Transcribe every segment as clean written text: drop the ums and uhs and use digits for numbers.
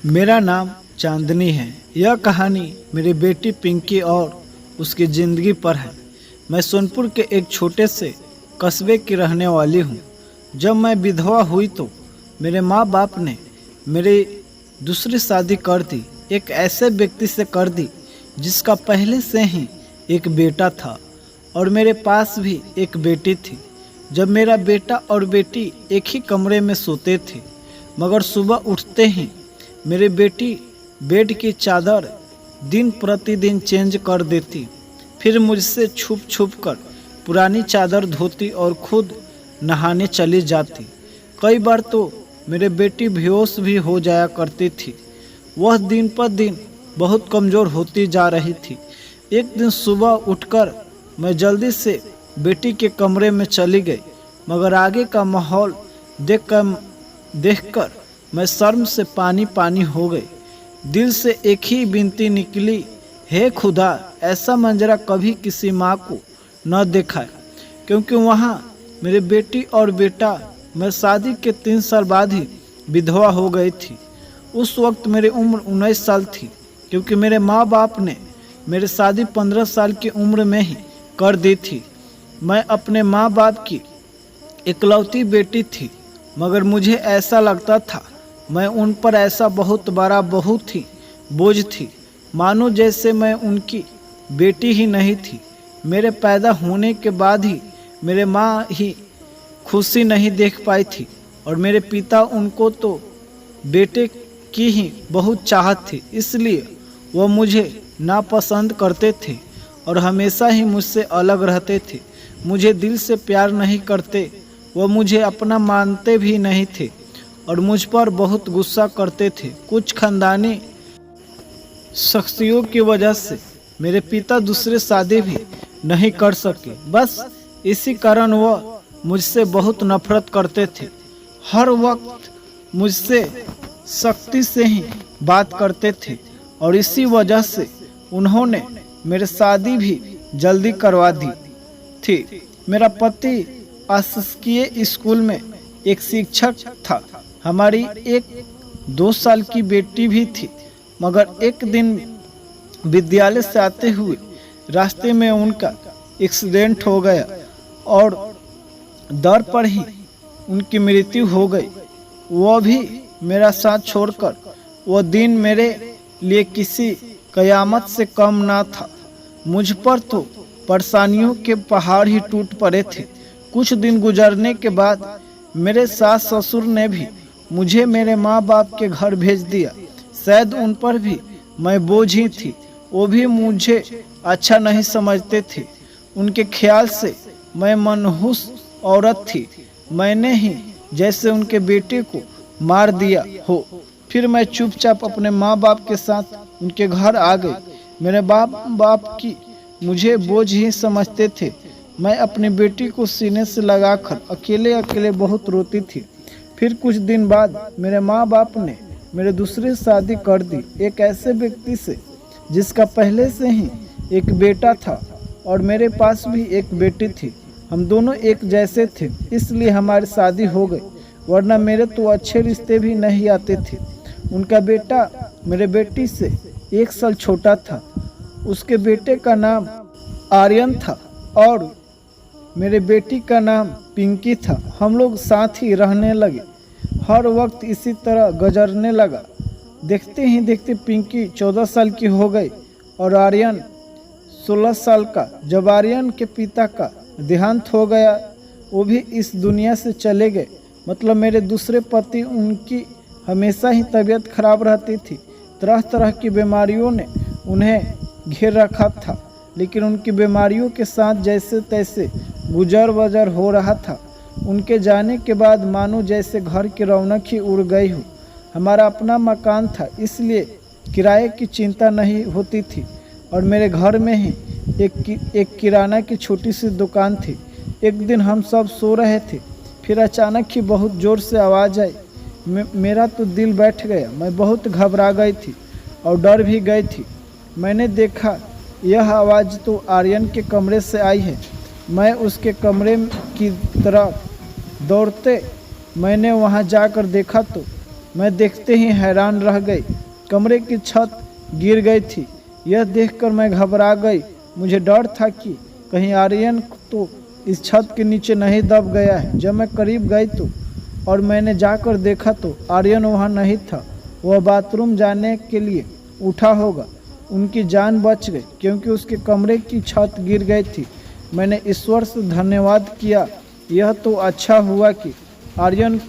मेरा नाम चांदनी है। यह कहानी मेरी बेटी पिंकी और उसकी ज़िंदगी पर है। मैं सोनपुर के एक छोटे से कस्बे की रहने वाली हूँ। जब मैं विधवा हुई तो मेरे माँ बाप ने मेरी दूसरी शादी कर दी। एक ऐसे व्यक्ति से कर दी जिसका पहले से ही एक बेटा था और मेरे पास भी एक बेटी थी। जब मेरा बेटा और बेटी एक ही कमरे में सोते थे, मगर सुबह उठते ही मेरी बेटी बेड की चादर दिन प्रतिदिन चेंज कर देती, फिर मुझसे छुप छुप कर पुरानी चादर धोती और खुद नहाने चली जाती। कई बार तो मेरी बेटी बेहोश भी हो जाया करती थी। वह दिन पर दिन बहुत कमज़ोर होती जा रही थी। एक दिन सुबह उठकर मैं जल्दी से बेटी के कमरे में चली गई, मगर आगे का माहौल देखकर मैं शर्म से पानी पानी हो गई। दिल से एक ही विनती निकली, हे खुदा, ऐसा मंजरा कभी किसी माँ को न देखा है। क्योंकि वहाँ मेरी बेटी और बेटा मैं शादी के 3 साल बाद ही विधवा हो गई थी। उस वक्त मेरी उम्र 19 साल थी, क्योंकि मेरे माँ बाप ने मेरी शादी 15 साल की उम्र में ही कर दी थी। मैं अपने माँ बाप की इकलौती बेटी थी, मगर मुझे ऐसा लगता था मैं उन पर ऐसा बहुत बड़ा बहुत ही बोझ थी, मानो जैसे मैं उनकी बेटी ही नहीं थी। मेरे पैदा होने के बाद ही मेरे माँ ही खुशी नहीं देख पाई थी और मेरे पिता उनको तो बेटे की ही बहुत चाहत थी, इसलिए वह मुझे नापसंद करते थे और हमेशा ही मुझसे अलग रहते थे। मुझे दिल से प्यार नहीं करते, वह मुझे अपना मानते भी नहीं थे और मुझ पर बहुत गुस्सा करते थे। कुछ खानदानी शख्सियों की वजह से मेरे पिता दूसरे शादी भी नहीं कर सके। बस इसी कारण वह मुझसे बहुत नफरत करते थे। हर वक्त मुझसे सख्ती से ही बात करते थे और इसी वजह से उन्होंने मेरी शादी भी जल्दी करवा दी थी। मेरा पति शासकीय स्कूल में एक शिक्षक था। हमारी एक 2 साल की बेटी भी थी, मगर एक दिन विद्यालय से आते हुए रास्ते में उनका एक्सीडेंट हो गया और दर पर ही उनकी मृत्यु हो गई। वह भी मेरा साथ छोड़कर वह दिन मेरे लिए किसी कयामत से कम ना था। मुझ पर तो परेशानियों के पहाड़ ही टूट पड़े थे। कुछ दिन गुजरने के बाद मेरे सास ससुर ने भी मुझे मेरे माँ बाप के घर भेज दिया। शायद उन पर भी मैं बोझ ही थी। वो भी मुझे अच्छा नहीं समझते थे। उनके ख्याल से मैं मनहूस औरत थी। मैंने ही जैसे उनके बेटे को मार दिया हो। फिर मैं चुपचाप अपने माँ बाप के साथ उनके घर आ गई। मेरे बाप की मुझे बोझ ही समझते थे। मैं अपनी बेटी को सीने से लगाकर अकेले अकेले बहुत रोती थी। फिर कुछ दिन बाद मेरे माँ बाप ने मेरे दूसरी शादी कर दी, एक ऐसे व्यक्ति से जिसका पहले से ही एक बेटा था और मेरे पास भी एक बेटी थी। हम दोनों एक जैसे थे, इसलिए हमारी शादी हो गई, वरना मेरे तो अच्छे रिश्ते भी नहीं आते थे। उनका बेटा मेरे बेटी से 1 साल छोटा था। उसके बेटे का नाम आर्यन था और मेरे बेटी का नाम पिंकी था। हम लोग साथ ही रहने लगे। हर वक्त इसी तरह गुजरने लगा। देखते ही देखते पिंकी 14 साल की हो गई और आर्यन 16 साल का। जब आर्यन के पिता का देहांत हो गया, वो भी इस दुनिया से चले गए। मतलब मेरे दूसरे पति, उनकी हमेशा ही तबीयत खराब रहती थी। तरह तरह की बीमारियों ने उन्हें घेर रखा था, लेकिन उनकी बीमारियों के साथ जैसे तैसे गुजर बजर हो रहा था। उनके जाने के बाद मानो जैसे घर की रौनक ही उड़ गई हो। हमारा अपना मकान था, इसलिए किराए की चिंता नहीं होती थी और मेरे घर में ही एक किराना की छोटी सी दुकान थी। एक दिन हम सब सो रहे थे, फिर अचानक ही बहुत ज़ोर से आवाज़ आई। मेरा तो दिल बैठ गया। मैं बहुत घबरा गई थी और डर भी गई थी। मैंने देखा यह आवाज़ तो आर्यन के कमरे से आई है। मैं उसके कमरे की तरफ दौड़ते मैंने वहां जाकर देखा तो मैं देखते ही हैरान रह गई। कमरे की छत गिर गई थी। यह देखकर मैं घबरा गई। मुझे डर था कि कहीं आर्यन तो इस छत के नीचे नहीं दब गया है। जब मैं करीब गई तो और मैंने जाकर देखा तो आर्यन वहाँ नहीं था। वह बाथरूम जाने के लिए उठा होगा। उनकी जान बच गई क्योंकि उसके कमरे की छत गिर गई थी। मैंने ईश्वर से धन्यवाद किया। यह तो अच्छा हुआ कि आर्यन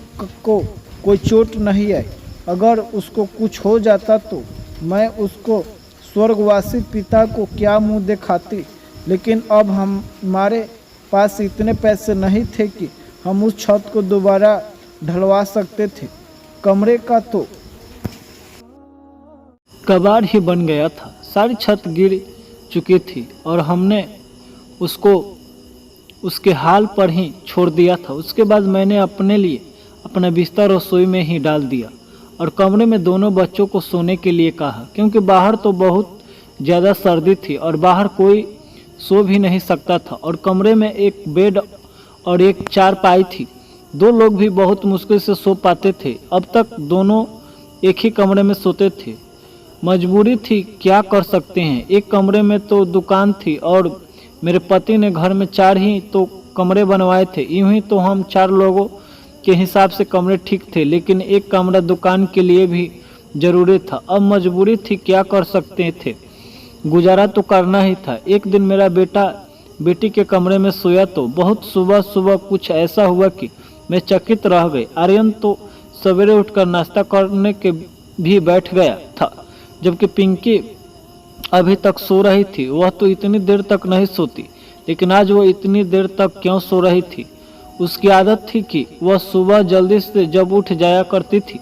को कोई चोट नहीं आई। अगर उसको कुछ हो जाता तो मैं उसको स्वर्गवासी पिता को क्या मुंह दिखाती। लेकिन अब हमारे पास इतने पैसे नहीं थे कि हम उस छत को दोबारा ढलवा सकते थे। कमरे का तो कबाड़ ही बन गया था। सारी छत गिर चुकी थी और हमने उसको उसके हाल पर ही छोड़ दिया था। उसके बाद मैंने अपने लिए अपना बिस्तर रसोई में ही डाल दिया और कमरे में दोनों बच्चों को सोने के लिए कहा, क्योंकि बाहर तो बहुत ज़्यादा सर्दी थी और बाहर कोई सो भी नहीं सकता था। और कमरे में एक बेड और एक चारपाई थी। दो लोग भी बहुत मुश्किल से सो पाते थे। अब तक दोनों एक ही कमरे में सोते थे। मजबूरी थी, क्या कर सकते हैं। एक कमरे में तो दुकान थी और मेरे पति ने घर में 4 ही तो कमरे बनवाए थे। यूं ही तो हम 4 लोगों के हिसाब से कमरे ठीक थे, लेकिन एक कमरा दुकान के लिए भी जरूरी था। अब मजबूरी थी, क्या कर सकते थे, गुजारा तो करना ही था। एक दिन मेरा बेटा बेटी के कमरे में सोया तो बहुत सुबह सुबह कुछ ऐसा हुआ कि मैं चकित रह गई। आर्यन तो सवेरे उठकर नाश्ता करने के भी बैठ गया था, जबकि पिंकी अभी तक सो रही थी। वह तो इतनी देर तक नहीं सोती, लेकिन आज वह इतनी देर तक क्यों सो रही थी। उसकी आदत थी कि वह सुबह जल्दी से जब उठ जाया करती थी।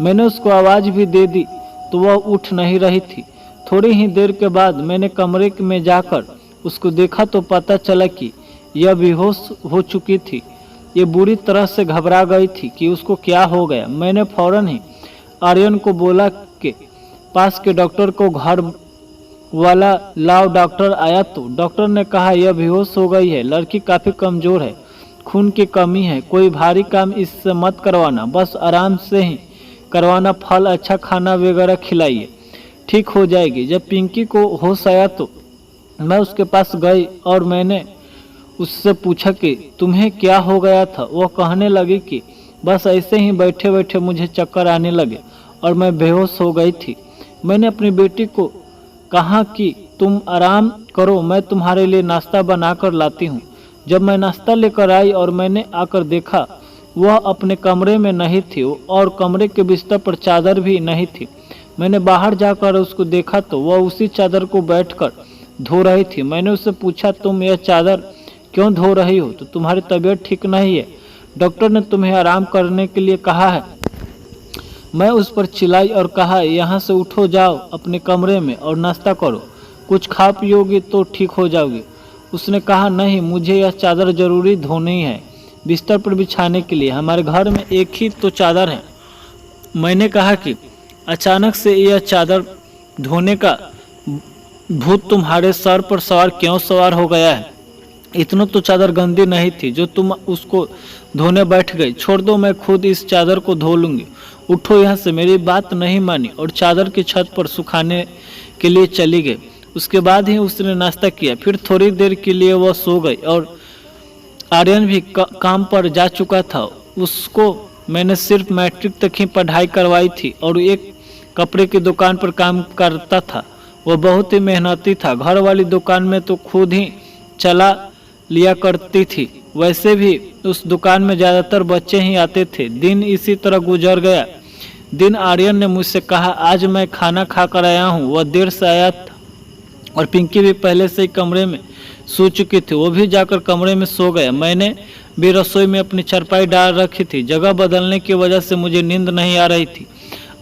मैंने उसको आवाज़ भी दे दी तो वह उठ नहीं रही थी। थोड़ी ही देर के बाद मैंने कमरे में जाकर उसको देखा तो पता चला कि यह बेहोश हो चुकी थी। ये बुरी तरह से घबरा गई थी कि उसको क्या हो गया। मैंने फौरन ही आर्यन को बोला कि पास के डॉक्टर को घर वाला लाओ। डॉक्टर आया तो डॉक्टर ने कहा यह बेहोश हो गई है, लड़की काफ़ी कमज़ोर है, खून की कमी है, कोई भारी काम इससे मत करवाना, बस आराम से ही करवाना, फल अच्छा खाना वगैरह खिलाइए, ठीक हो जाएगी। जब पिंकी को होश आया तो मैं उसके पास गई और मैंने उससे पूछा कि तुम्हें क्या हो गया था। वह कहने लगी कि बस ऐसे ही बैठे बैठे मुझे चक्कर आने लगे और मैं बेहोश हो गई थी। मैंने अपनी बेटी को कहा कि तुम आराम करो, मैं तुम्हारे लिए नाश्ता बना कर लाती हूँ। जब मैं नाश्ता लेकर आई और मैंने आकर देखा वह अपने कमरे में नहीं थी और कमरे के बिस्तर पर चादर भी नहीं थी। मैंने बाहर जाकर उसको देखा तो वह उसी चादर को बैठकर धो रही थी। मैंने उससे पूछा तुम यह चादर क्यों धो रही हो, तो तुम्हारी तबीयत ठीक नहीं है, डॉक्टर ने तुम्हें आराम करने के लिए कहा है। मैं उस पर चिल्लाई और कहा यहाँ से उठो, जाओ अपने कमरे में और नाश्ता करो, कुछ खा पियोगी तो ठीक हो जाओगी। उसने कहा नहीं, मुझे यह चादर जरूरी धोनी है बिस्तर पर बिछाने के लिए, हमारे घर में एक ही तो चादर है। मैंने कहा कि अचानक से यह चादर धोने का भूत तुम्हारे सर पर सवार क्यों सवार हो गया है। इतना तो चादर गंदी नहीं थी जो तुम उसको धोने बैठ गई। छोड़ दो, मैं खुद इस चादर को धो लूँगी। उठो यहाँ से। मेरी बात नहीं मानी और चादर की छत पर सुखाने के लिए चली गई। उसके बाद ही उसने नाश्ता किया। फिर थोड़ी देर के लिए वह सो गई और आर्यन भी काम पर जा चुका था। उसको मैंने सिर्फ मैट्रिक तक ही पढ़ाई करवाई थी और एक कपड़े की दुकान पर काम करता था। वह बहुत ही मेहनती था। घर वाली दुकान में तो खुद ही चला लिया करती थी। वैसे भी उस दुकान में ज़्यादातर बच्चे ही आते थे। दिन इसी तरह गुजर गया। दिन आर्यन ने मुझसे कहा आज मैं खाना खा कर आया हूँ। वह देर से आया था और पिंकी भी पहले से ही कमरे में सो चुकी थी। वो भी जाकर कमरे में सो गया। मैंने भी रसोई में अपनी चारपाई डाल रखी थी। जगह बदलने की वजह से मुझे नींद नहीं आ रही थी।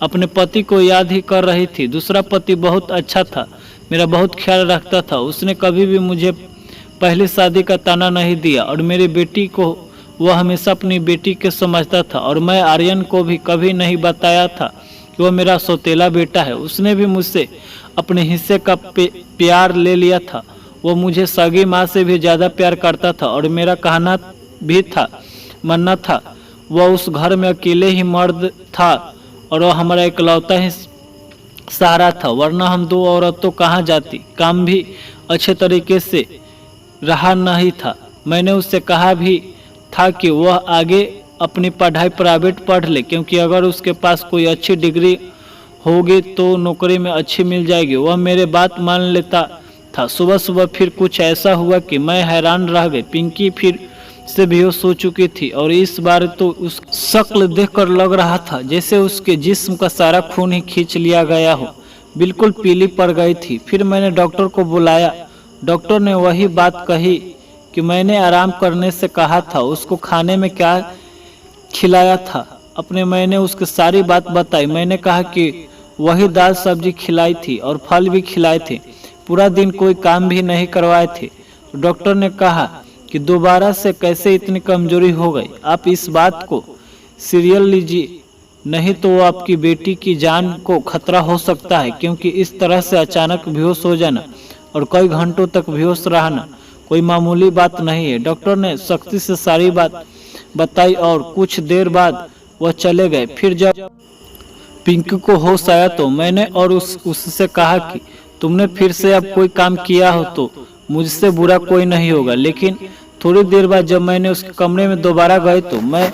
अपने पति को याद ही कर रही थी। दूसरा पति बहुत अच्छा था, मेरा बहुत ख्याल रखता था। उसने कभी भी मुझे पहली शादी का ताना नहीं दिया और मेरी बेटी को वह हमेशा अपनी बेटी के समझता था। और मैं आर्यन को भी कभी नहीं बताया था कि वह मेरा सौतेला बेटा है। उसने भी मुझसे अपने हिस्से का प्यार ले लिया था। वह मुझे सगी माँ से भी ज़्यादा प्यार करता था और मेरा कहना भी था, मानना था। वह उस घर में अकेले ही मर्द था और वह हमारा इकलौता ही सहारा था, वरना हम दो औरतों कहाँ जाती। काम भी अच्छे तरीके से रहा नहीं था। मैंने उससे कहा भी था कि वह आगे अपनी पढ़ाई प्राइवेट पढ़ ले, क्योंकि अगर उसके पास कोई अच्छी डिग्री होगी तो नौकरी में अच्छी मिल जाएगी। वह मेरे बात मान लेता था। सुबह सुबह फिर कुछ ऐसा हुआ कि मैं हैरान रह गई। पिंकी फिर से बेहोश हो चुकी थी और इस बार तो उस शक्ल देखकर लग रहा था जैसे उसके जिस्म का सारा खून ही खींच लिया गया हो। बिल्कुल पीली पड़ गई थी। फिर मैंने डॉक्टर को बुलाया। डॉक्टर ने वही बात कही कि मैंने आराम करने से कहा था, उसको खाने में क्या खिलाया था। मैंने उसकी सारी बात बताई। मैंने कहा कि वही दाल सब्जी खिलाई थी और फल भी खिलाए थे। पूरा दिन कोई काम भी नहीं करवाए थे। तो डॉक्टर ने कहा कि दोबारा से कैसे इतनी कमजोरी हो गई। आप इस बात को सीरियस लीजिए, नहीं तो वो आपकी बेटी की जान को खतरा हो सकता है, क्योंकि इस तरह से अचानक बेहोश हो जाना और कई घंटों तक बेहोश रहना कोई मामूली बात नहीं है। डॉक्टर ने सख्ती से सारी बात बताई और कुछ देर बाद वह चले गए। फिर जब पिंकी को होश आया तो मैंने और उससे कहा कि तुमने फिर से अब कोई काम किया हो तो मुझसे बुरा कोई नहीं होगा। लेकिन थोड़ी देर बाद जब मैंने उसके कमरे में दोबारा गई तो मैं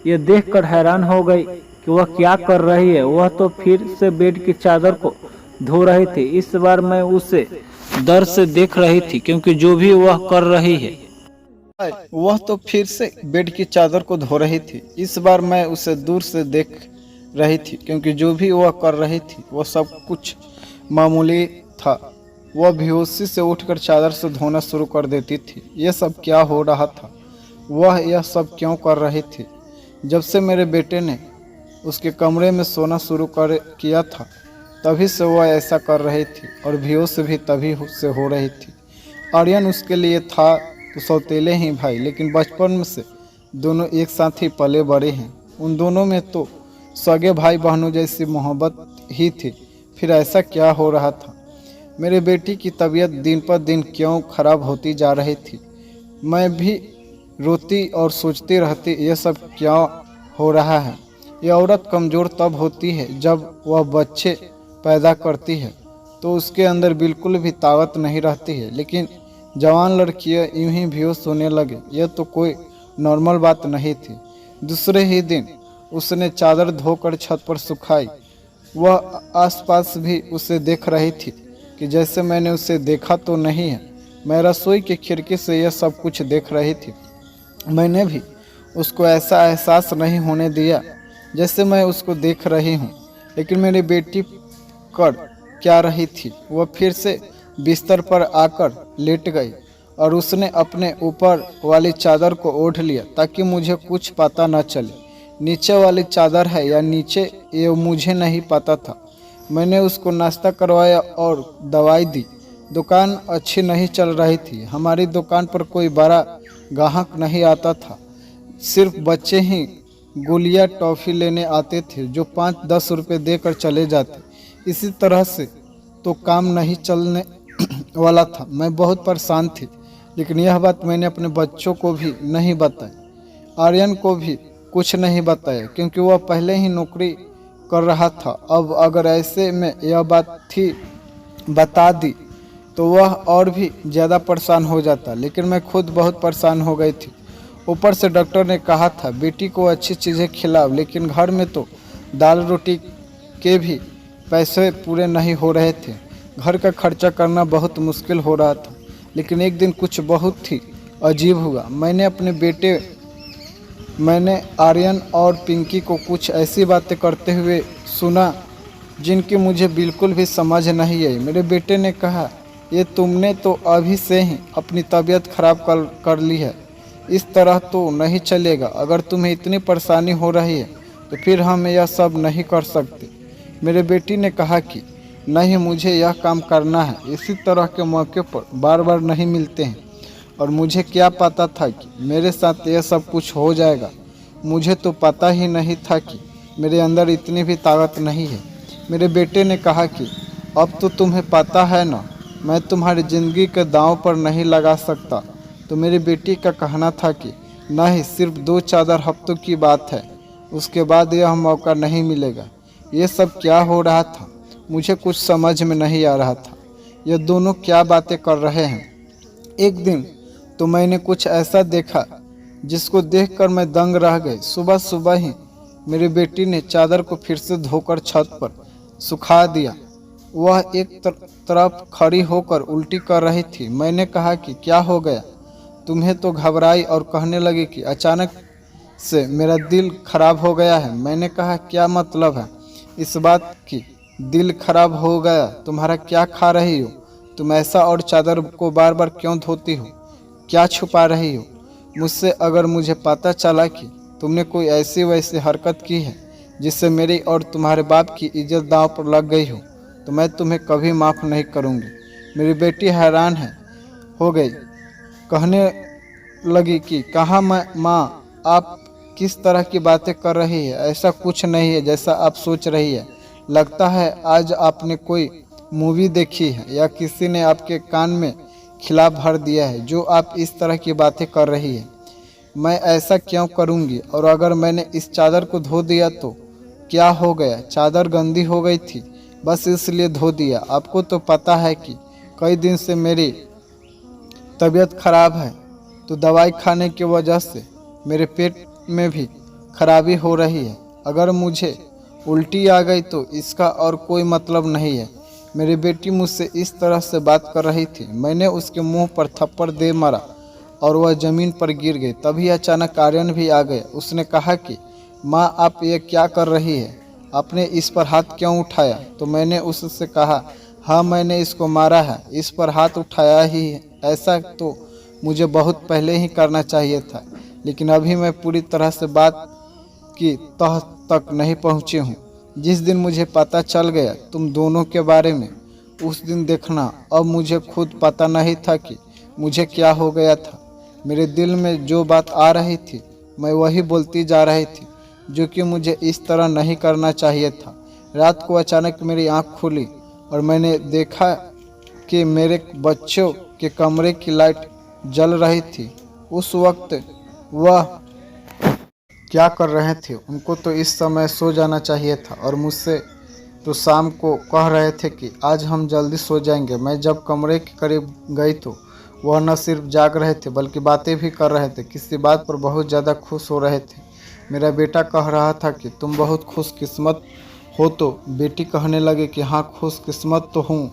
ये देखकर हैरान हो गई कि वह क्या कर रही है। वह तो फिर से बेड की चादर को धो रही थी। इस बार मैं उसे डर से देख रही थी, क्योंकि जो भी वह कर रही है वह तो फिर से बेड की चादर को धो रही थी। इस बार मैं उसे दूर से देख रही थी, क्योंकि जो भी वह कर रही थी वह सब कुछ मामूली था। वह बेहोशी से उठकर चादर से धोना शुरू कर देती थी। यह सब क्या हो रहा था? वह यह सब क्यों कर रही थी? जब से मेरे बेटे ने उसके कमरे में सोना शुरू किया था तभी से वह ऐसा कर रही थी, और बेहोश भी तभी से हो रही थी। आर्यन उसके लिए था तो सौतेले ही भाई, लेकिन बचपन में से दोनों एक साथ ही पले बड़े हैं। उन दोनों में तो सगे भाई बहनों जैसी मोहब्बत ही थी। फिर ऐसा क्या हो रहा था? मेरे बेटी की तबीयत दिन पर दिन क्यों खराब होती जा रही थी? मैं भी रोती और सोचती रहती, यह सब क्या हो रहा है? यह औरत कमज़ोर तब होती है जब वह बच्चे पैदा करती है, तो उसके अंदर बिल्कुल भी ताकत नहीं रहती है। लेकिन जवान लड़कियां यूं ही बेहोश होने लगे, यह तो कोई नॉर्मल बात नहीं थी। दूसरे ही दिन उसने चादर धोकर छत पर सुखाई। वह आसपास भी उसे देख रही थी कि जैसे मैंने उसे देखा तो नहीं है। मैं रसोई की खिड़की से यह सब कुछ देख रही थी। मैंने भी उसको ऐसा एहसास नहीं होने दिया जैसे मैं उसको देख रही हूँ। लेकिन मेरी बेटी कर क्या रही थी? वह फिर से बिस्तर पर आकर लेट गई और उसने अपने ऊपर वाली चादर को ओढ़ लिया ताकि मुझे कुछ पता न चले। नीचे वाली चादर है या नीचे, ये मुझे नहीं पता था। मैंने उसको नाश्ता करवाया और दवाई दी। दुकान अच्छी नहीं चल रही थी। हमारी दुकान पर कोई बड़ा ग्राहक नहीं आता था। सिर्फ बच्चे ही गुलिया टॉफ़ी लेने आते थे जो 5-10 रुपये देकर चले जाते। इसी तरह से तो काम नहीं चलने वाला था। मैं बहुत परेशान थी, लेकिन यह बात मैंने अपने बच्चों को भी नहीं बताई। आर्यन को भी कुछ नहीं बताया, क्योंकि वह पहले ही नौकरी कर रहा था। अब अगर ऐसे में यह बात थी बता दी तो वह और भी ज़्यादा परेशान हो जाता। लेकिन मैं खुद बहुत परेशान हो गई थी। ऊपर से डॉक्टर ने कहा था बेटी को अच्छी चीज़ें खिलाओ, लेकिन घर में तो दाल रोटी के भी पैसे पूरे नहीं हो रहे थे। घर का खर्चा करना बहुत मुश्किल हो रहा था। लेकिन एक दिन कुछ बहुत ही अजीब हुआ। मैंने आर्यन और पिंकी को कुछ ऐसी बातें करते हुए सुना जिनकी मुझे बिल्कुल भी समझ नहीं आई। मेरे बेटे ने कहा, ये तुमने तो अभी से ही अपनी तबीयत खराब कर ली है। इस तरह तो नहीं चलेगा। अगर तुम्हें इतनी परेशानी हो रही है तो फिर हम यह सब नहीं कर सकते। मेरे बेटी ने कहा कि नहीं, मुझे यह काम करना है। इसी तरह के मौके पर बार बार नहीं मिलते हैं, और मुझे क्या पता था कि मेरे साथ यह सब कुछ हो जाएगा। मुझे तो पता ही नहीं था कि मेरे अंदर इतनी भी ताकत नहीं है। मेरे बेटे ने कहा कि अब तो तुम्हें पता है ना, मैं तुम्हारी ज़िंदगी के दांव पर नहीं लगा सकता। तो मेरी बेटी का कहना था कि नहीं, सिर्फ 2-4 हफ्तों की बात है, उसके बाद यह मौका नहीं मिलेगा। ये सब क्या हो रहा था? मुझे कुछ समझ में नहीं आ रहा था। ये दोनों क्या बातें कर रहे हैं? एक दिन तो मैंने कुछ ऐसा देखा जिसको देखकर मैं दंग रह गई। सुबह सुबह ही मेरी बेटी ने चादर को फिर से धोकर छत पर सुखा दिया। वह एक तरफ खड़ी होकर उल्टी कर रही थी। मैंने कहा कि क्या हो गया तुम्हें? तो घबराई और कहने लगी कि अचानक से मेरा दिल खराब हो गया है। मैंने कहा क्या मतलब है इस बात की? दिल खराब हो गया? तुम्हारा क्या खा रही हो तुम ऐसा? और चादर को बार बार क्यों धोती हो? क्या छुपा रही हो मुझसे? अगर मुझे पता चला कि तुमने कोई ऐसी वैसी हरकत की है जिससे मेरी और तुम्हारे बाप की इज्जत दांव पर लग गई हो तो मैं तुम्हें कभी माफ़ नहीं करूंगी। मेरी बेटी हैरान हो गई, कहने लगी कि कहाँ माँ, आप किस तरह की बातें कर रही है? ऐसा कुछ नहीं है जैसा आप सोच रही है। लगता है आज आपने कोई मूवी देखी है या किसी ने आपके कान में खिला भर दिया है जो आप इस तरह की बातें कर रही है। मैं ऐसा क्यों करूँगी? और अगर मैंने इस चादर को धो दिया तो क्या हो गया? चादर गंदी हो गई थी, बस इसलिए धो दिया। आपको तो पता है कि कई दिन से मेरी तबीयत खराब है, तो दवाई खाने की वजह से मेरे पेट में भी खराबी हो रही है। अगर मुझे उल्टी आ गई तो इसका और कोई मतलब नहीं है। मेरी बेटी मुझसे इस तरह से बात कर रही थी। मैंने उसके मुंह पर थप्पड़ दे मारा और वह ज़मीन पर गिर गई। तभी अचानक आर्यन भी आ गया। उसने कहा कि माँ, आप ये क्या कर रही है? आपने इस पर हाथ क्यों उठाया? तो मैंने उससे कहा, हाँ मैंने इसको मारा है, इस पर हाथ उठाया ही है। ऐसा तो मुझे बहुत पहले ही करना चाहिए था, लेकिन अभी मैं पूरी तरह से बात की तह तक नहीं पहुँची हूँ। जिस दिन मुझे पता चल गया तुम दोनों के बारे में, उस दिन देखना। अब मुझे खुद पता नहीं था कि मुझे क्या हो गया था। मेरे दिल में जो बात आ रही थी मैं वही बोलती जा रही थी, जो कि मुझे इस तरह नहीं करना चाहिए था। रात को अचानक मेरी आँख खुली और मैंने देखा कि मेरे बच्चों के कमरे की लाइट जल रही थी। उस वक्त वह क्या कर रहे थे? उनको तो इस समय सो जाना चाहिए था और मुझसे तो शाम को कह रहे थे कि आज हम जल्दी सो जाएंगे। मैं जब कमरे के करीब गई तो वह न सिर्फ जाग रहे थे बल्कि बातें भी कर रहे थे। किसी बात पर बहुत ज़्यादा खुश हो रहे थे। मेरा बेटा कह रहा था कि तुम बहुत खुशकिस्मत हो, तो बेटी कहने लगे कि हाँ खुशकिस्मत तो हूँ,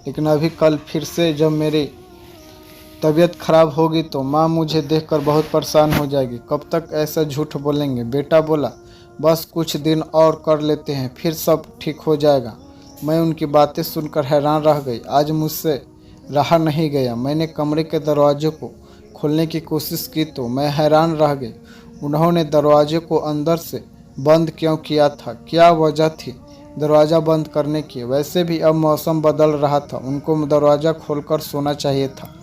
लेकिन अभी कल फिर से जब मेरी तबीयत खराब होगी तो माँ मुझे देखकर बहुत परेशान हो जाएगी। कब तक ऐसा झूठ बोलेंगे? बेटा बोला, बस कुछ दिन और कर लेते हैं, फिर सब ठीक हो जाएगा। मैं उनकी बातें सुनकर हैरान रह गई। आज मुझसे रहा नहीं गया। मैंने कमरे के दरवाजे को खोलने की कोशिश की तो मैं हैरान रह गई। उन्होंने दरवाजे को अंदर से बंद क्यों किया था? क्या वजह थी दरवाज़ा बंद करने की? वैसे भी अब मौसम बदल रहा था, उनको दरवाज़ा खोलकर सोना चाहिए था।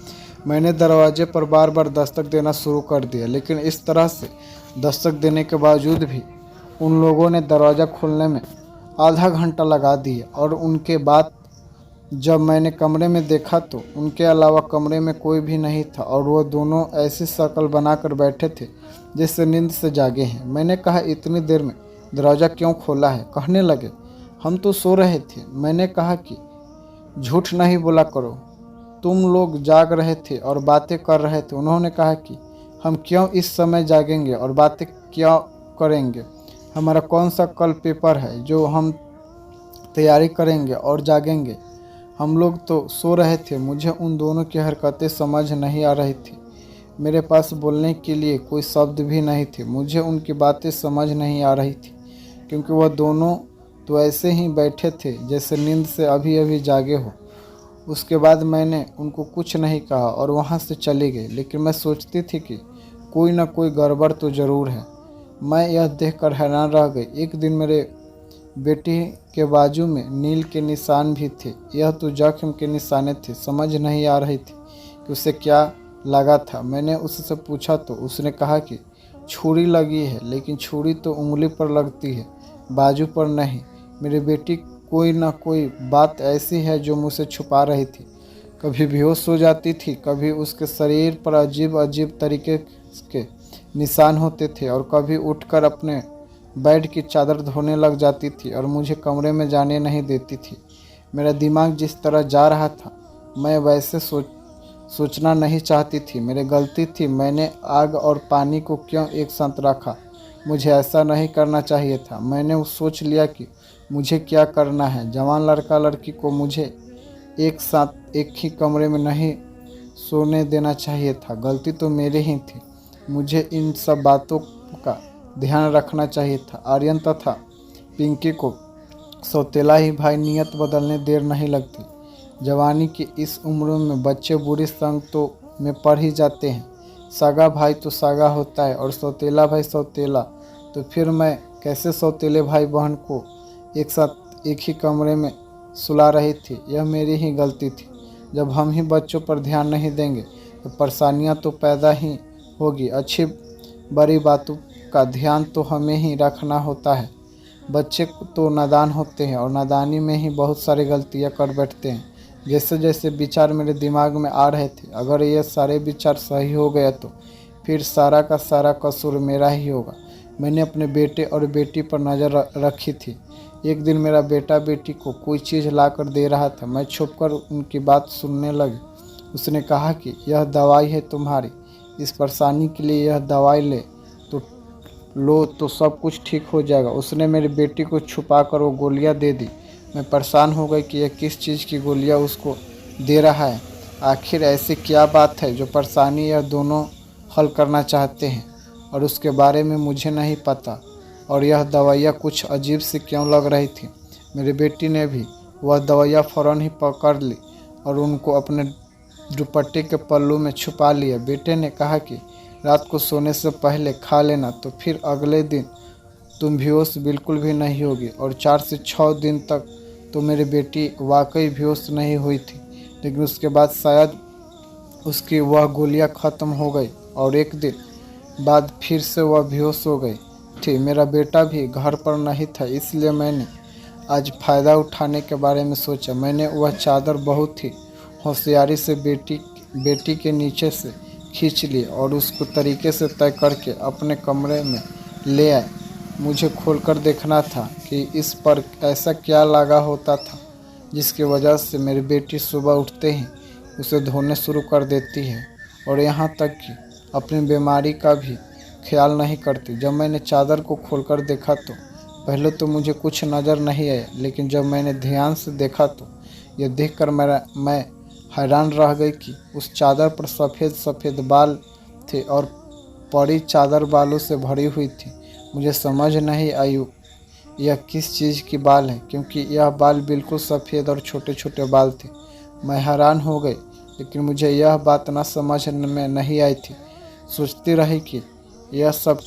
मैंने दरवाजे पर बार बार दस्तक देना शुरू कर दिया, लेकिन इस तरह से दस्तक देने के बावजूद भी उन लोगों ने दरवाज़ा खोलने में आधा घंटा लगा दिया। और उनके बाद जब मैंने कमरे में देखा तो उनके अलावा कमरे में कोई भी नहीं था और वह दोनों ऐसी शक्ल बनाकर बैठे थे जैसे नींद से जागे हैं। मैंने कहा, इतनी देर में दरवाज़ा क्यों खोला है? कहने लगे, हम तो सो रहे थे। मैंने कहा कि झूठ नहीं बोला करो, तुम लोग जाग रहे थे और बातें कर रहे थे। उन्होंने कहा कि हम क्यों इस समय जागेंगे और बातें क्या करेंगे? हमारा कौन सा कल पेपर है जो हम तैयारी करेंगे और जागेंगे? हम लोग तो सो रहे थे। मुझे उन दोनों की हरकतें समझ नहीं आ रही थी। मेरे पास बोलने के लिए कोई शब्द भी नहीं थे। मुझे उनकी बातें समझ नहीं आ रही थी क्योंकि वह दोनों तो ऐसे ही बैठे थे जैसे नींद से अभी अभी जागे हो। उसके बाद मैंने उनको कुछ नहीं कहा और वहाँ से चली गई, लेकिन मैं सोचती थी कि कोई ना कोई गड़बड़ तो ज़रूर है। मैं यह देखकर हैरान रह गई। एक दिन मेरे बेटी के बाजू में नील के निशान भी थे। यह तो जख्म के निशाने थे। समझ नहीं आ रही थी कि उसे क्या लगा था। मैंने उससे पूछा तो उसने कहा कि छुरी लगी है, लेकिन छुरी तो उंगली पर लगती है, बाजू पर नहीं। मेरी बेटी कोई ना कोई बात ऐसी है जो मुझसे छुपा रही थी। कभी बेहोश हो जाती थी, कभी उसके शरीर पर अजीब अजीब तरीके के निशान होते थे और कभी उठकर अपने बेड की चादर धोने लग जाती थी और मुझे कमरे में जाने नहीं देती थी। मेरा दिमाग जिस तरह जा रहा था, मैं वैसे सोचना नहीं चाहती थी। मेरी गलती थी, मैंने आग और पानी को क्यों एक साथ रखा। मुझे ऐसा नहीं करना चाहिए था। मैंने सोच लिया कि मुझे क्या करना है। जवान लड़का लड़की को मुझे एक साथ एक ही कमरे में नहीं सोने देना चाहिए था। गलती तो मेरी ही थी। मुझे इन सब बातों का ध्यान रखना चाहिए था। आर्यन तथा पिंकी को सौतेला ही भाई, नियत बदलने देर नहीं लगती। जवानी की इस उम्र में बच्चे बुरी संगतों में पड़ ही जाते हैं। सगा भाई तो सगा होता है और सौतेला भाई सौतेला। तो फिर मैं कैसे सौतेले भाई बहन को एक साथ एक ही कमरे में सुला रही थी। यह मेरी ही गलती थी। जब हम ही बच्चों पर ध्यान नहीं देंगे तो परेशानियां तो पैदा ही होगी। अच्छी बड़ी बातों का ध्यान तो हमें ही रखना होता है। बच्चे तो नादान होते हैं और नादानी में ही बहुत सारी गलतियां कर बैठते हैं। जैसे जैसे विचार मेरे दिमाग में आ रहे थे, अगर ये सारे विचार सही हो गए तो फिर सारा का सारा कसूर मेरा ही होगा। मैंने अपने बेटे और बेटी पर नज़र रखी थी। एक दिन मेरा बेटा बेटी को कोई चीज़ ला कर दे रहा था। मैं छुपकर उनकी बात सुनने लगी। उसने कहा कि यह दवाई है तुम्हारी, इस परेशानी के लिए यह दवाई लो तो सब कुछ ठीक हो जाएगा। उसने मेरी बेटी को छुपा कर वो गोलियां दे दी। मैं परेशान हो गई कि यह किस चीज़ की गोलियां उसको दे रहा है। आखिर ऐसी क्या बात है जो परेशानी यह दोनों हल करना चाहते हैं और उसके बारे में मुझे नहीं पता। और यह दवाइयाँ कुछ अजीब सी क्यों लग रही थी। मेरी बेटी ने भी वह दवाइयाँ फ़ौरन ही पकड़ ली और उनको अपने दुपट्टे के पल्लू में छुपा लिया। बेटे ने कहा कि रात को सोने से पहले खा लेना, तो फिर अगले दिन तुम बेहोश बिल्कुल भी नहीं होगी। और 4 से 6 दिन तक तो मेरी बेटी वाकई बेहोश नहीं हुई थी। लेकिन उसके बाद शायद उसकी वह गोलियां ख़त्म हो गई और एक दिन बाद फिर से वह बेहोश हो गई थी। मेरा बेटा भी घर पर नहीं था, इसलिए मैंने आज फ़ायदा उठाने के बारे में सोचा। मैंने वह चादर बहुत ही होशियारी से बेटी के नीचे से खींच ली और उसको तरीके से तय करके अपने कमरे में ले आए। मुझे खोलकर देखना था कि इस पर ऐसा क्या लगा होता था जिसकी वजह से मेरी बेटी सुबह उठते ही उसे धोने शुरू कर देती है और यहाँ तक कि अपनी बीमारी का भी ख्याल नहीं करती। जब मैंने चादर को खोलकर देखा तो पहले तो मुझे कुछ नज़र नहीं आया, लेकिन जब मैंने ध्यान से देखा तो यह देखकर मैं हैरान रह गई कि उस चादर पर सफ़ेद सफ़ेद बाल थे और परी चादर बालों से भरी हुई थी। मुझे समझ नहीं आई यह किस चीज़ की बाल है, क्योंकि यह बाल बिल्कुल सफ़ेद और छोटे छोटे बाल थे। मैं हैरान हो गई, लेकिन मुझे यह बात न समझ में नहीं आई थी। सोचती रही कि यह सब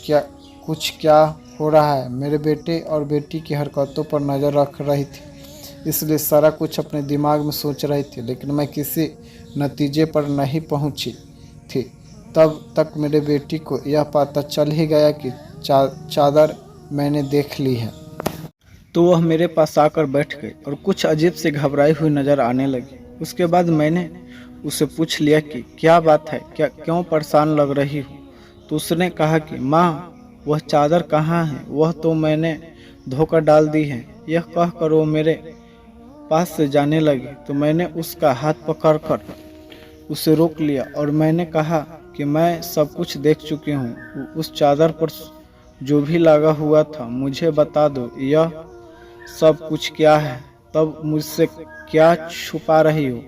क्या हो रहा है। मेरे बेटे और बेटी की हरकतों पर नज़र रख रही थी, इसलिए सारा कुछ अपने दिमाग में सोच रही थी, लेकिन मैं किसी नतीजे पर नहीं पहुंची थी। तब तक मेरे बेटी को यह पता चल ही गया कि चादर मैंने देख ली है। तो वह मेरे पास आकर बैठ गई और कुछ अजीब सी घबराई हुई नज़र आने लगी। उसके बाद मैंने उससे पूछ लिया कि क्या बात है, क्यों परेशान लग रही हो। तो उसने कहा कि माँ, वह चादर कहाँ है, वह तो मैंने धोकर डाल दी है। यह कहकर वो मेरे पास से जाने लगी तो मैंने उसका हाथ पकड़कर उसे रोक लिया और मैंने कहा कि मैं सब कुछ देख चुकी हूँ। उस चादर पर जो भी लगा हुआ था मुझे बता दो, यह सब कुछ क्या है। तब मुझसे क्या छुपा रही हो।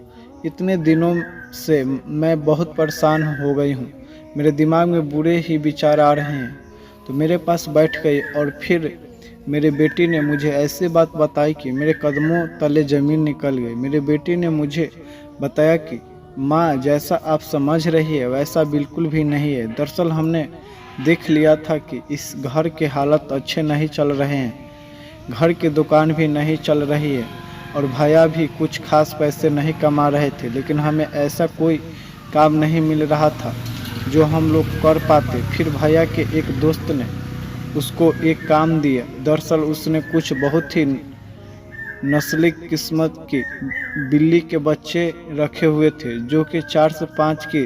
इतने दिनों से मैं बहुत परेशान हो गई हूँ। मेरे दिमाग में बुरे ही विचार आ रहे हैं। तो मेरे पास बैठ गई और फिर मेरी बेटी ने मुझे ऐसी बात बताई कि मेरे कदमों तले ज़मीन निकल गई। मेरी बेटी ने मुझे बताया कि माँ, जैसा आप समझ रही है वैसा बिल्कुल भी नहीं है। दरअसल हमने देख लिया था कि इस घर के हालत अच्छे नहीं चल रहे हैं। घर की दुकान भी नहीं चल रही है और भैया भी कुछ खास पैसे नहीं कमा रहे थे, लेकिन हमें ऐसा कोई काम नहीं मिल रहा था जो हम लोग कर पाते। फिर भैया के एक दोस्त ने उसको एक काम दिया। दरअसल उसने कुछ बहुत ही नस्ली किस्मत की बिल्ली के बच्चे रखे हुए थे जो कि 4 से 5 की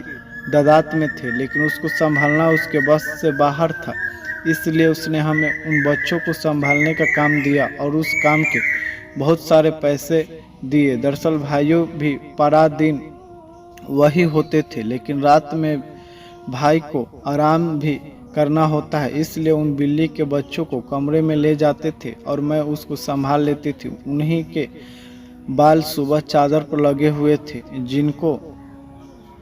दादात में थे, लेकिन उसको संभालना उसके बस से बाहर था। इसलिए उसने हमें उन बच्चों को संभालने का काम दिया और उस काम के बहुत सारे पैसे दिए। दरअसल भाइयों भी पूरा दिन वही होते थे, लेकिन रात में भाई को आराम भी करना होता है, इसलिए उन बिल्ली के बच्चों को कमरे में ले जाते थे और मैं उसको संभाल लेती थी। उन्हीं के बाल सुबह चादर पर लगे हुए थे, जिनको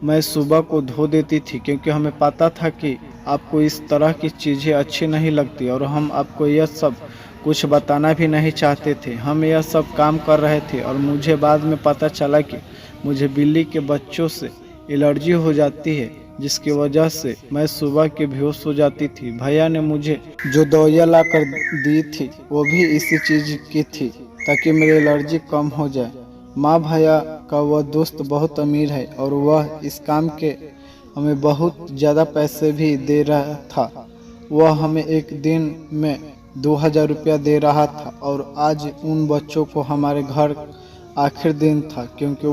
मैं सुबह को धो देती थी, क्योंकि हमें पता था कि आपको इस तरह की चीज़ें अच्छी नहीं लगती और हम आपको यह सब कुछ बताना भी नहीं चाहते थे। हम यह सब काम कर रहे थे और मुझे बाद में पता चला कि मुझे बिल्ली के बच्चों से एलर्जी हो जाती है, जिसकी वजह से मैं सुबह के बेहोश हो जाती थी। भैया ने मुझे जो दवाइयाँ ला कर दी थी वो भी इसी चीज़ की थी, ताकि मेरी एलर्जी कम हो जाए। माँ भैया का वह दोस्त बहुत अमीर है और वह इस काम के हमें बहुत ज़्यादा पैसे भी दे रहा था। वह हमें एक दिन में 2000 रुपया दे रहा था और आज उन बच्चों को हमारे घर आखिर दिन था, क्योंकि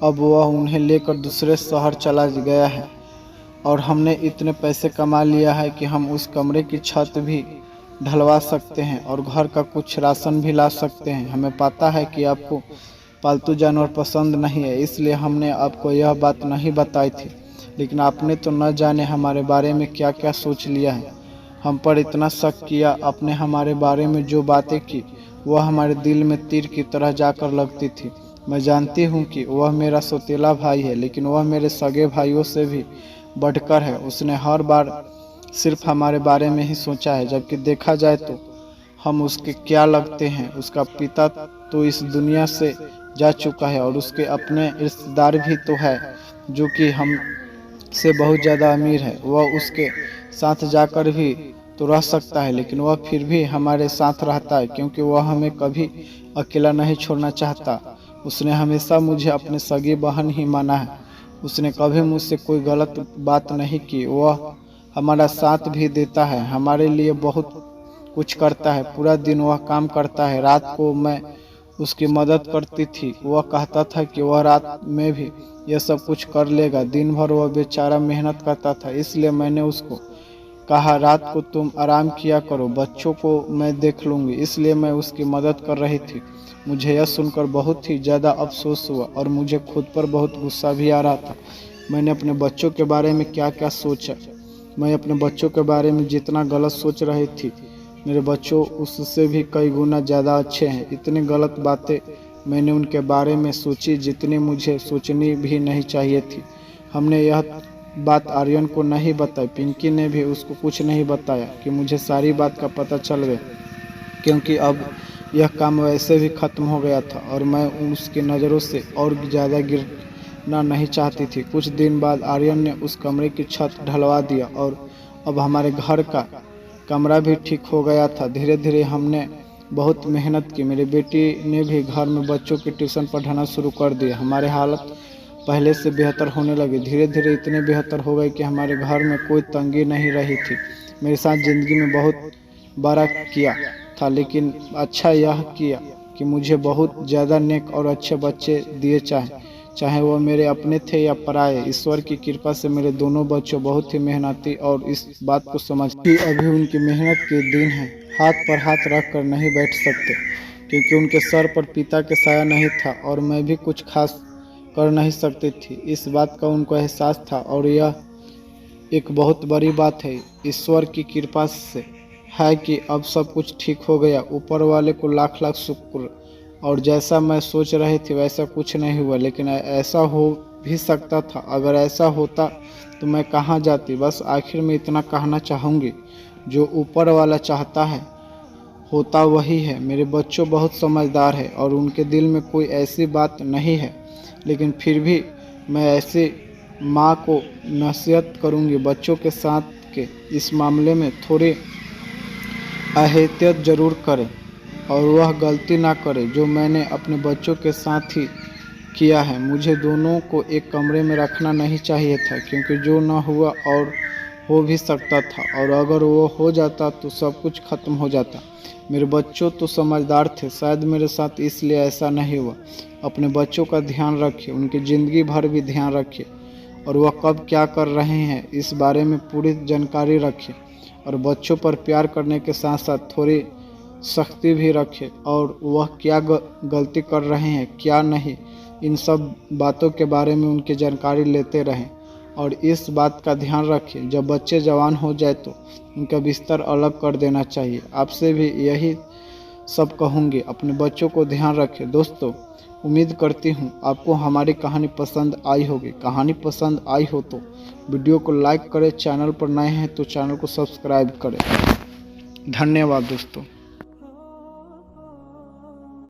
वह उन्हें लेकर दूसरे शहर चला गया है और हमने इतने पैसे कमा लिया है कि हम उस कमरे की छत भी ढलवा सकते हैं और घर का कुछ राशन भी ला सकते हैं। हमें पता है कि आपको पालतू जानवर पसंद नहीं है, इसलिए हमने आपको यह बात नहीं बताई थी, लेकिन आपने तो न जाने हमारे बारे में क्या क्या सोच लिया है। हम पर इतना शक किया, आपने हमारे बारे में जो बातें की वह हमारे दिल में तीर की तरह जाकर लगती थी। मैं जानती हूँ कि वह मेरा सौतेला भाई है, लेकिन वह मेरे सगे भाइयों से भी बढ़कर है। उसने हर बार सिर्फ हमारे बारे में ही सोचा है, जबकि देखा जाए तो हम उसके क्या लगते हैं। उसका पिता तो इस दुनिया से जा चुका है और उसके अपने रिश्तेदार भी तो है जो कि हम से बहुत ज़्यादा अमीर है। वह उसके साथ जाकर भी तो रह सकता है, लेकिन वह फिर भी हमारे साथ रहता है, क्योंकि वह हमें कभी अकेला नहीं छोड़ना चाहता। उसने हमेशा मुझे अपने सगी बहन ही माना है। उसने कभी मुझसे कोई गलत बात नहीं की। वह हमारा साथ भी देता है, हमारे लिए बहुत कुछ करता है। पूरा दिन वह काम करता है, रात को मैं उसकी मदद करती थी। वह कहता था कि वह रात में भी यह सब कुछ कर लेगा। दिन भर वह बेचारा मेहनत करता था, इसलिए मैंने उसको कहा रात को तुम आराम किया करो, बच्चों को मैं देख लूँगी। इसलिए मैं उसकी मदद कर रही थी। मुझे यह सुनकर बहुत ही ज़्यादा अफसोस हुआ और मुझे खुद पर बहुत गुस्सा भी आ रहा था। मैंने अपने बच्चों के बारे में क्या क्या सोचा। मैं अपने बच्चों के बारे में जितना गलत सोच रही थी, मेरे बच्चों उससे भी कई गुना ज़्यादा अच्छे हैं। इतनी गलत बातें मैंने उनके बारे में सोची जितनी मुझे सोचनी भी नहीं चाहिए थी। हमने यह बात आर्यन को नहीं बताई। पिंकी ने भी उसको कुछ नहीं बताया कि मुझे सारी बात का पता चल गया, क्योंकि अब यह काम वैसे भी ख़त्म हो गया था और मैं उसकी नज़रों से और ज़्यादा गिरना नहीं चाहती थी। कुछ दिन बाद आर्यन ने उस कमरे की छत ढलवा दिया और अब हमारे घर का कमरा भी ठीक हो गया था। धीरे धीरे हमने बहुत मेहनत की। मेरी बेटी ने भी घर में बच्चों की ट्यूशन पढ़ाना शुरू कर दिया। हमारे हालत पहले से बेहतर होने लगी। धीरे धीरे इतने बेहतर हो गए कि हमारे घर में कोई तंगी नहीं रही थी। मेरे साथ ज़िंदगी में बहुत बड़ा किया था, लेकिन अच्छा यह किया कि मुझे बहुत ज़्यादा नेक और अच्छे बच्चे दिए, चाहे वह मेरे अपने थे या पराए। ईश्वर की कृपा से मेरे दोनों बच्चों बहुत ही मेहनती और इस बात को समझ कि अभी उनकी मेहनत के दिन हैं। हाथ पर हाथ रख कर नहीं बैठ सकते, क्योंकि उनके सर पर पिता के साया नहीं था और मैं भी कुछ खास कर नहीं सकती थी। इस बात का उनको एहसास था और यह एक बहुत बड़ी बात है। ईश्वर की कृपा से है कि अब सब कुछ ठीक हो गया। ऊपर वाले को लाख लाख शुक्र। और जैसा मैं सोच रही थी वैसा कुछ नहीं हुआ, लेकिन ऐसा हो भी सकता था। अगर ऐसा होता तो मैं कहाँ जाती। बस आखिर में इतना कहना चाहूँगी, जो ऊपर वाला चाहता है होता वही है। मेरे बच्चों बहुत समझदार है और उनके दिल में कोई ऐसी बात नहीं है, लेकिन फिर भी मैं ऐसी माँ को नसीहत करूँगी, बच्चों के साथ के इस मामले में थोड़ी एहतियात जरूर करें और वह गलती ना करे जो मैंने अपने बच्चों के साथ ही किया है। मुझे दोनों को एक कमरे में रखना नहीं चाहिए था, क्योंकि जो ना हुआ और हो भी सकता था, और अगर वो हो जाता तो सब कुछ खत्म हो जाता। मेरे बच्चों तो समझदार थे, शायद मेरे साथ इसलिए ऐसा नहीं हुआ। अपने बच्चों का ध्यान रखिए, उनकी ज़िंदगी भर भी ध्यान रखिए और वह कब क्या कर रहे हैं इस बारे में पूरी जानकारी रखिए। और बच्चों पर प्यार करने के साथ साथ थोड़ी सख्ती भी रखें और वह क्या गलती कर रहे हैं क्या नहीं, इन सब बातों के बारे में उनकी जानकारी लेते रहें। और इस बात का ध्यान रखें, जब बच्चे जवान हो जाए तो उनका बिस्तर अलग कर देना चाहिए। आपसे भी यही सब कहूँगी, अपने बच्चों को ध्यान रखें। दोस्तों, उम्मीद करती हूँ आपको हमारी कहानी पसंद आई होगी। कहानी पसंद आई हो तो वीडियो को लाइक करें, चैनल पर नए हैं तो चैनल को सब्सक्राइब करें। धन्यवाद दोस्तों।